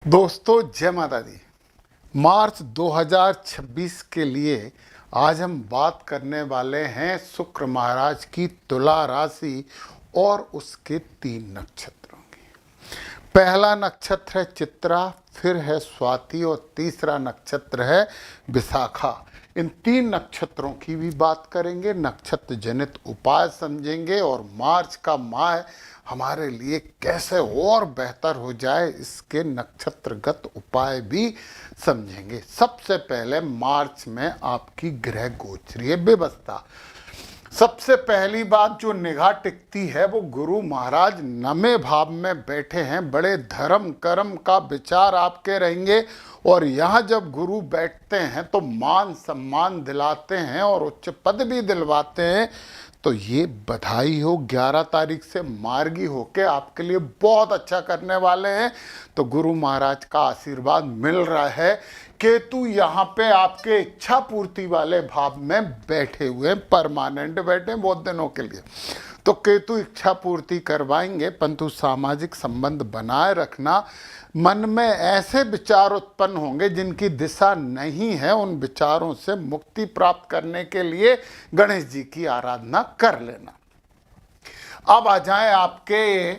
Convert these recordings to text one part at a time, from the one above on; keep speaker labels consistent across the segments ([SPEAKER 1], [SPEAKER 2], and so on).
[SPEAKER 1] दोस्तों जय माता दी। मार्च 2026 के लिए आज हम बात करने वाले हैं शुक्र महाराज की तुला राशि और उसके 3 नक्षत्रों की। पहला नक्षत्र है चित्रा, फिर है स्वाति और तीसरा नक्षत्र है विशाखा। इन 3 नक्षत्रों की भी बात करेंगे, नक्षत्र जनित उपाय समझेंगे और मार्च का माह हमारे लिए कैसे और बेहतर हो जाए इसके नक्षत्रगत उपाय भी समझेंगे। सबसे पहले मार्च में आपकी ग्रह गोचरीय व्यवस्था। सबसे पहली बात जो निगाह टिकती है वो गुरु महाराज नवे भाव में बैठे हैं। बड़े धर्म कर्म का विचार आपके रहेंगे और यहाँ जब गुरु बैठते हैं तो मान सम्मान दिलाते हैं और उच्च पद भी दिलवाते हैं। तो ये बधाई हो, 11 तारीख से मार्गी होके आपके लिए बहुत अच्छा करने वाले हैं। तो गुरु महाराज का आशीर्वाद मिल रहा है। केतु यहाँ पे आपके इच्छा पूर्ति वाले भाव में बैठे हुए, परमानेंट बैठे बहुत दिनों के लिए। तो केतु इच्छा पूर्ति करवाएंगे, परंतु सामाजिक संबंध बनाए रखना। मन में ऐसे विचार उत्पन्न होंगे जिनकी दिशा नहीं है, उन विचारों से मुक्ति प्राप्त करने के लिए गणेश जी की आराधना कर लेना। अब आ जाए आपके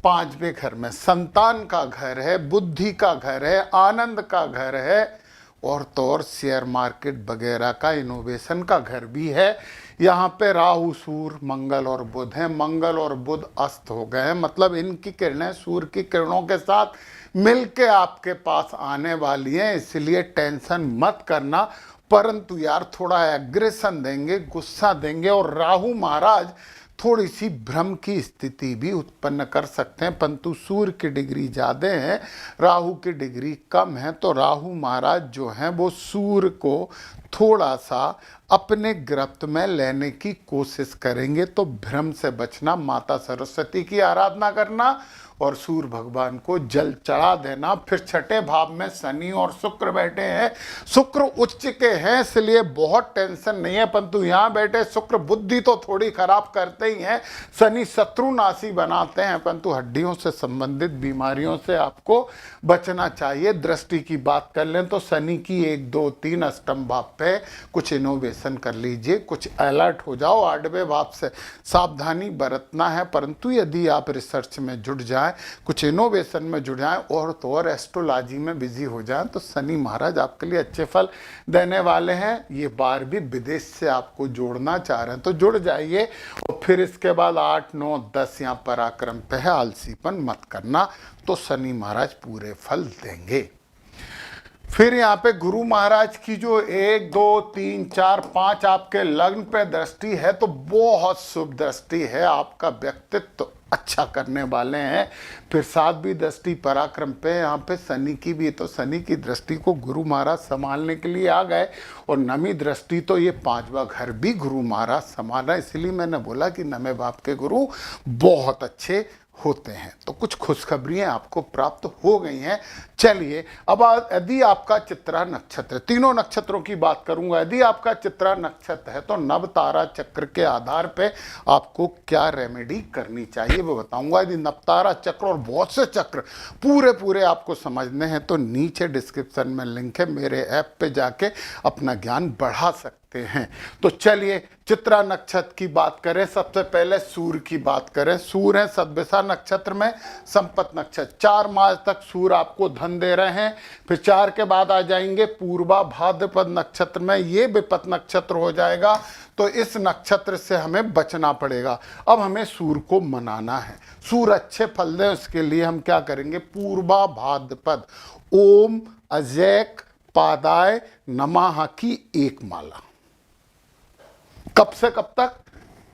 [SPEAKER 1] 5वें घर में। संतान का घर है, बुद्धि का घर है, आनंद का घर है और तो और शेयर मार्केट वगैरह का, इनोवेशन का घर भी है। यहाँ पे राहु सूर्य मंगल और बुध हैं। मंगल और बुध अस्त हो गए हैं, मतलब इनकी किरणें सूर्य की किरणों के साथ मिलके आपके पास आने वाली हैं। इसलिए टेंशन मत करना, परंतु यार थोड़ा एग्रेशन देंगे, गुस्सा देंगे और राहु महाराज थोड़ी सी भ्रम की स्थिति भी उत्पन्न कर सकते हैं। परंतु सूर्य की डिग्री ज़्यादा है, राहु की डिग्री कम है। तो राहु महाराज जो हैं वो सूर्य को थोड़ा सा अपने गिरफ्त में लेने की कोशिश करेंगे। तो भ्रम से बचना, माता सरस्वती की आराधना करना और सूर्य भगवान को जल चढ़ा देना। फिर 6ठे भाव में शनि और शुक्र बैठे हैं। शुक्र उच्च के हैं इसलिए बहुत टेंशन नहीं है, परंतु यहाँ बैठे शुक्र बुद्धि तो थोड़ी खराब करते ही हैं। शनि शत्रुनाशी बनाते हैं, परंतु हड्डियों से संबंधित बीमारियों से आपको बचना चाहिए। दृष्टि की बात कर लें तो शनि की 1, 2, 3 अष्टम भाव पे कुछ इनोवेशन कर लीजिए, कुछ अलर्ट हो जाओ। 8वें भाव से सावधानी बरतना है, परंतु यदि आप रिसर्च में जुट जाए, कुछ इनोवेशन में जुड़ जाएं और तो और एस्ट्रोलॉजी में बिजी हो जाएं तो शनि महाराज आपके लिए अच्छे फल देने वाले हैं। ये बार भी विदेश से आपको जोड़ना चाह रहे हैं तो जुड़ जाइए। और फिर इसके बाद 8, 9, 10 यहाँ पराक्रम पे है, आलसीपन मत करना, तो शनि महाराज पूरे फल देंगे। फिर यहाँ पे गुरु महाराज की जो 1, 2, 3, 4, 5 आपके लग्न पे दृष्टि है तो बहुत शुभ दृष्टि है। आपका व्यक्तित्व अच्छा करने वाले हैं। फिर 7वीं दृष्टि पराक्रम पे यहाँ पे शनि की भी, तो शनि की दृष्टि को गुरु महाराज संभालने के लिए आ गए। और 9वीं दृष्टि तो ये 5वां घर भी गुरु महाराज संभाला। इसलिए मैंने बोला कि 9वें भाव के गुरु बहुत अच्छे होते हैं। तो कुछ खुशखबरियां आपको प्राप्त हो गई हैं। चलिए अब यदि आपका चित्रा नक्षत्र, तीनों नक्षत्रों की बात करूंगा, यदि आपका चित्रा नक्षत्र है तो नव तारा चक्र के आधार पे आपको क्या रेमेडी करनी चाहिए वो बताऊंगा। यदि नवतारा चक्र और बहुत से चक्र पूरे आपको समझने हैं तो नीचे डिस्क्रिप्शन में लिंक है, मेरे ऐप पे जाके अपना ज्ञान बढ़ा सकते हैं। तो चलिए चित्रा नक्षत्र की बात करें। सबसे पहले सूर्य की बात करें। सूर्य है सतभिषा नक्षत्र में, संपत नक्षत्र। 4 मार्च तक सूर्य आपको धन दे रहे हैं। फिर 4 के बाद आ जाएंगे पूर्वा भाद्रपद नक्षत्र में, ये विपत नक्षत्र हो जाएगा। तो इस नक्षत्र से हमें बचना पड़ेगा। अब हमें सूर्य को मनाना है, सूर्य अच्छे फल दें, उसके लिए हम क्या करेंगे, पूर्वा भाद्रपद ओम अजैक पादाय नमः की 1 माला। कब से कब तक,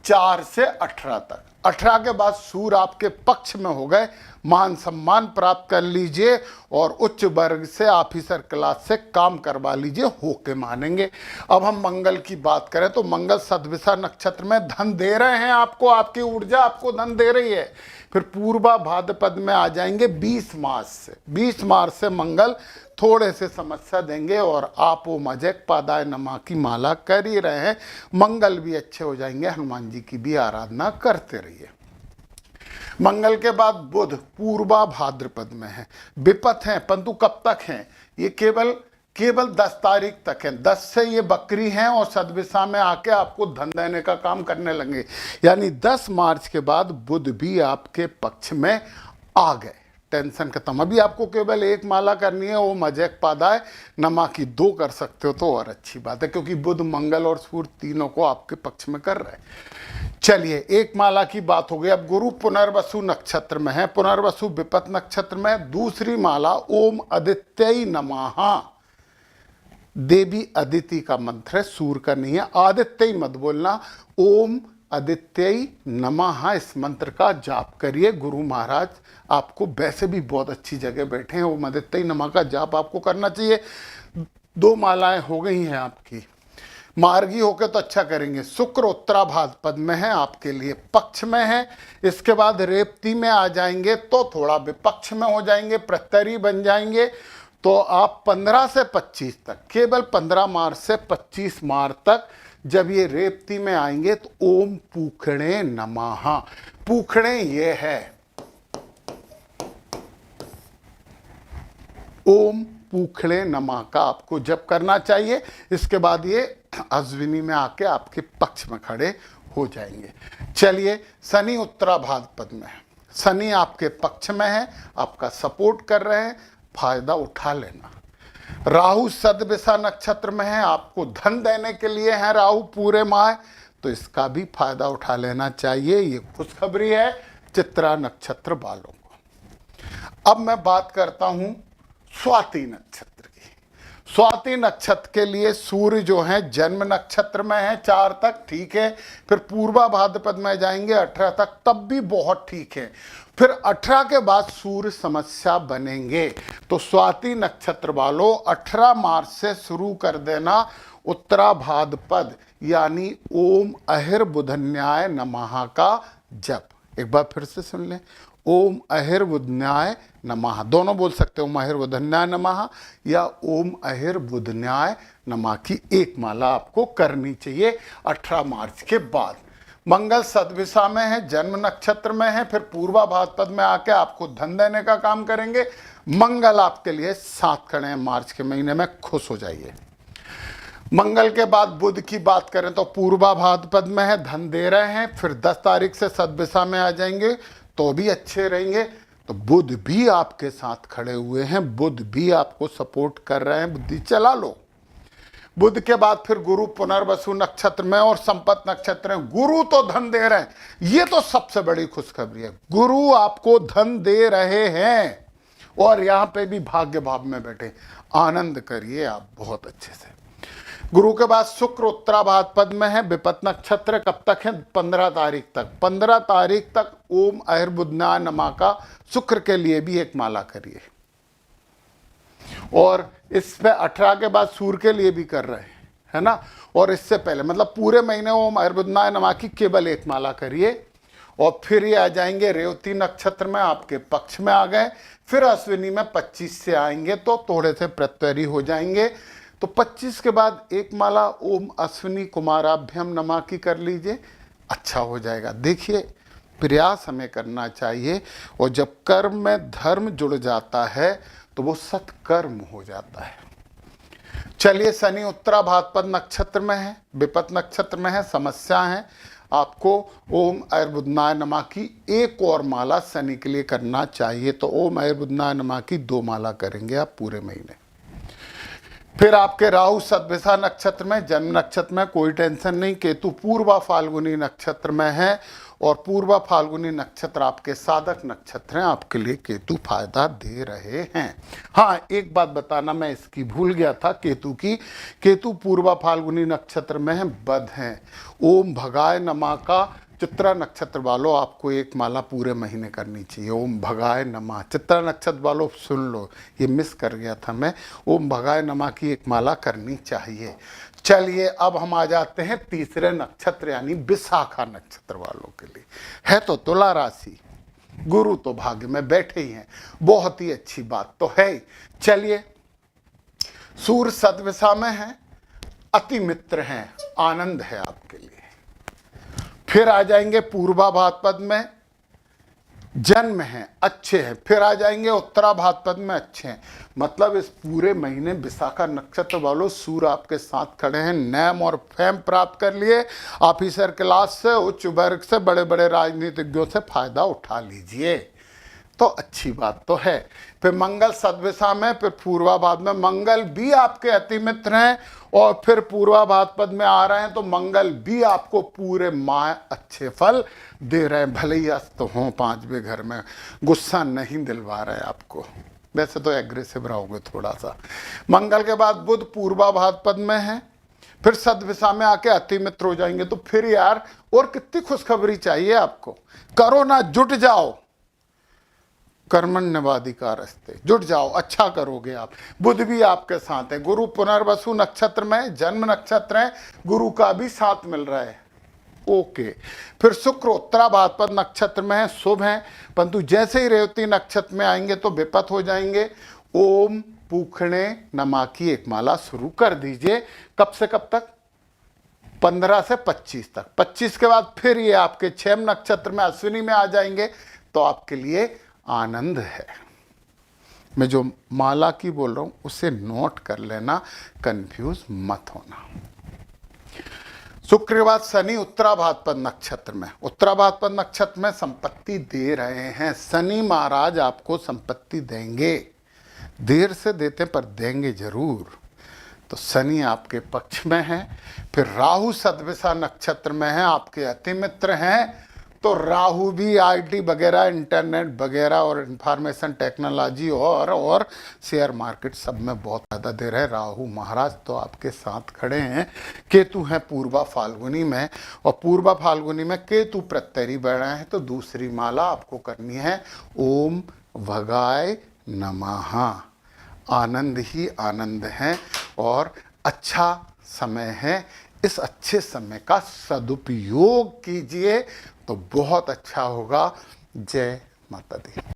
[SPEAKER 1] 4 से 18 तक। 18 के बाद सूर्य आपके पक्ष में हो गए, मान सम्मान प्राप्त कर लीजिए और उच्च वर्ग से, ऑफिसर क्लास से काम करवा लीजिए, होके मानेंगे। अब हम मंगल की बात करें तो मंगल सतभिषा नक्षत्र में धन दे रहे हैं आपको, आपकी ऊर्जा आपको धन दे रही है। फिर पूर्वा भाद्रपद में आ जाएंगे 20 मार्च से। 20 मार्च से मंगल थोड़े से समस्या देंगे और आप वो मजक पादाय नमा की माला कर ही रहे हैं, मंगल भी अच्छे हो जाएंगे। हनुमान जी की भी आराधना करते रहिए। मंगल के बाद बुध पूर्वा भाद्रपद में है, विपत है, परंतु कब तक है? ये केवल 10 तारीख तक है। 10 से ये बकरी हैं और सदविशा में आके आपको धन देने का काम करने लगे, यानी 10 मार्च के बाद बुध भी आपके पक्ष में आ गए। टेंशन खत्म। अभी आपको केवल एक माला करनी है, वो मजेक पादाय नमा की 2 कर सकते हो तो और अच्छी बात है, क्योंकि बुध मंगल और सूर्य तीनों को आपके पक्ष में कर रहे हैं। चलिए, एक माला की बात हो गई। अब गुरु पुनर्वसु नक्षत्र में है, पुनर्वसु विपत नक्षत्र में। दूसरी माला ओम आदित्य नमः। देवी अदिति का मंत्र है, सूर्य का नहीं है। आदित्य मत बोलना, ओम आदित्य नमः इस मंत्र का जाप करिए। गुरु महाराज आपको वैसे भी बहुत अच्छी जगह बैठे हैं, ओम आदित्य नमः का जाप आपको करना चाहिए। 2 मालाएं हो गई हैं आपकी। मार्गी होकर तो अच्छा करेंगे। शुक्र उत्तराभाद्र में है, आपके लिए पक्ष में है। इसके बाद रेवती में आ जाएंगे तो थोड़ा विपक्ष में हो जाएंगे, प्रत्यरी बन जाएंगे। तो आप 15 से 25 तक, केवल 15 मार्च से 25 मार्च तक जब ये रेवती में आएंगे तो ओम पूखणे नमः। पूखणे ये है, ओम पूखणे नमः का आपको जप करना चाहिए। इसके बाद ये अश्विनी में आके आपके पक्ष में खड़े हो जाएंगे। चलिए, शनि उत्तराभाद्र में है, शनि आपके पक्ष में है, आपका सपोर्ट कर रहे हैं, फायदा उठा लेना। राहु सदविशा नक्षत्र में है, आपको धन देने के लिए है राहु पूरे माह, तो इसका भी फायदा उठा लेना चाहिए। ये खुशखबरी है चित्रा नक्षत्र वालों को। अब मैं बात करता हूं स्वाति नक्षत्र की। स्वाति नक्षत्र के लिए सूर्य जो है जन्म नक्षत्र में है 4 तक, ठीक है। फिर पूर्वा भाद्रपद में जाएंगे 18 तक, तब भी बहुत ठीक है। फिर 18 के बाद सूर्य समस्या बनेंगे। तो स्वाति नक्षत्र वालों 18 मार्च से शुरू कर देना उत्तरा भाद्रपद, यानी ओम अहिर्बुधन्याय नमः का जप। एक बार फिर से सुन लें, ओम अहिर्बुधन्याय नमः, दोनों बोल सकते हो, ओम अहिर्बुधन्याय नमः या ओम अहिर्बुधन्याय नमः की एक माला आपको करनी चाहिए 18 मार्च के बाद। मंगल सदविशा में है, जन्म नक्षत्र में है, फिर पूर्वा भाद्रपद में आके आपको धन देने का काम करेंगे। मंगल आपके लिए 7 खड़े हैं मार्च के महीने में, खुश हो जाइए। मंगल के बाद बुध की बात करें तो पूर्वा भाद्रपद में है, धन दे रहे हैं। फिर 10 तारीख से सदविशा में आ जाएंगे तो भी अच्छे रहेंगे। तो बुध भी आपके साथ खड़े हुए हैं, बुध भी आपको सपोर्ट कर रहे हैं, बुद्धि चला लो। बुध के बाद फिर गुरु पुनर्वसु नक्षत्र में और संपत नक्षत्र में। गुरु तो धन दे रहे हैं, ये तो सबसे बड़ी खुशखबरी है। गुरु आपको धन दे रहे हैं और यहां पे भी भाग्य भाव में बैठे, आनंद करिए आप बहुत अच्छे से। गुरु के बाद शुक्र उत्तराभाद्रपद में है, विपत नक्षत्र कब तक है? 15 तारीख तक। 15 तारीख तक ओम अहिर्बुधन्याय नमः का शुक्र के लिए भी एक माला करिए। और इस पे 18 के बाद सूर्य के लिए भी कर रहे हैं, है ना। और इससे पहले मतलब पूरे महीने ओम अहिर्बुधन्याय नमः की केवल एक माला करिए। और फिर ये आ जाएंगे रेवती नक्षत्र में, आपके पक्ष में आ गए। फिर अश्विनी में 25 से आएंगे तो थोड़े से प्रत्यरी हो जाएंगे। तो 25 के बाद एक माला ओम अश्विनी कुमाराभ्यम नमः की कर लीजिए, अच्छा हो जाएगा। देखिए, प्रयास हमें करना चाहिए, और जब कर्म में धर्म जुड़ जाता है तो वो सत्कर्म हो जाता है। चलिए, शनि उत्तराभाद्रपद नक्षत्र में है, विपत नक्षत्र में है, समस्या है। आपको ओम अहिर्बुधन्याय नमः की एक और माला शनि के लिए करना चाहिए। तो ओम अहिर्बुधन्याय नमः की 2 माला करेंगे आप पूरे महीने। फिर आपके राहु सदविशा नक्षत्र में, जन्म नक्षत्र में, कोई टेंशन नहीं। केतु पूर्वा फाल्गुनी नक्षत्र में है, और पूर्वा फाल्गुनी नक्षत्र आपके साधक नक्षत्र हैं, आपके लिए केतु फायदा दे रहे हैं। हाँ, एक बात बताना मैं इसकी भूल गया था केतु की। केतु पूर्वा फाल्गुनी नक्षत्र में है, बध हैं। ओम भगाय नमः का चित्रा नक्षत्र वालों आपको एक माला पूरे महीने करनी चाहिए। ओम भगाय नमः, चित्रा नक्षत्र वालों सुन लो, ये मिस कर गया था मैं। ओम भगाय नमः की एक माला करनी चाहिए। चलिए, अब हम आ जाते हैं तीसरे नक्षत्र यानी विशाखा नक्षत्र वालों के लिए। है तो तुला राशि, गुरु तो भाग्य में बैठे ही हैं, बहुत ही अच्छी बात तो है। चलिए, सूर्य सदविशा में है, अति मित्र हैं, आनंद है आपके लिए। फिर आ जाएंगे पूर्वा भाद्रपद में, जन्म हैं, अच्छे हैं, फिर आ जाएंगे उत्तरा भाद्रपद में अच्छे हैं। मतलब इस पूरे महीने विशाखा नक्षत्र वालों सूर्य आपके साथ खड़े हैं, नेम और फेम प्राप्त कर लिए, ऑफिसर क्लास से, उच्च वर्ग से, बड़े बड़े राजनीतिज्ञों से फायदा उठा लीजिए, तो अच्छी बात तो है। फिर मंगल सदविषा में, फिर पूर्वाभाद्र में मंगल भी आपके अति मित्र हैं, और फिर पूर्वाभाद्र में आ रहे हैं, तो मंगल भी आपको पूरे माह अच्छे फल दे रहे हैं। भले ही अस्त हों 5वें घर में, गुस्सा नहीं दिलवा रहे आपको, वैसे तो एग्रेसिव रहोगे थोड़ा सा। मंगल के बाद बुध पूर्वाभाद्र में है, फिर सदविषा में आके अति मित्र हो जाएंगे। तो फिर यार और कितनी खुशखबरी चाहिए आपको, करो ना, जुट जाओ, कर्मण्यवाधिकारस्ते, जुट जाओ, अच्छा करोगे आप। बुध भी आपके साथ है, गुरु पुनर्वसु नक्षत्र में, जन्म नक्षत्र है, गुरु का भी साथ मिल रहा है, ओके। फिर शुक्र उत्तरा भाद्रपद नक्षत्र में है, शुभ है, परंतु जैसे ही रेवती नक्षत्र में आएंगे तो विपत हो जाएंगे। ओम पूखणे नमा की एक माला शुरू कर दीजिए। कब से कब तक? 15 से 25 तक। 25 के बाद फिर ये आपके छेम नक्षत्र में अश्विनी में आ जाएंगे, तो आपके लिए आनंद है। मैं जो माला की बोल रहा हूं उसे नोट कर लेना, कंफ्यूज मत होना। शुक्र के बाद शनि उत्तरा भाद्रपद नक्षत्र में, उत्तरा भाद्रपद नक्षत्र में संपत्ति दे रहे हैं। शनि महाराज आपको संपत्ति देंगे, देर से देते पर देंगे जरूर। तो शनि आपके पक्ष में है। फिर राहु सदविषा नक्षत्र में है, आपके अति मित्र हैं। तो राहु भी आईटी वगैरह, इंटरनेट वगैरह और इंफॉर्मेशन टेक्नोलॉजी और शेयर मार्केट सब में बहुत ज़्यादा दे रहे हैं। राहु महाराज तो आपके साथ खड़े हैं। केतु है पूर्वा फाल्गुनी में, और पूर्वा फाल्गुनी में केतु प्रत्यरी बढ़ रहे हैं। तो दूसरी माला आपको करनी है ओम भगाय नमः। आनंद ही आनंद है और अच्छा समय है। इस अच्छे समय का सदुपयोग कीजिए तो बहुत अच्छा होगा। जय माता दी।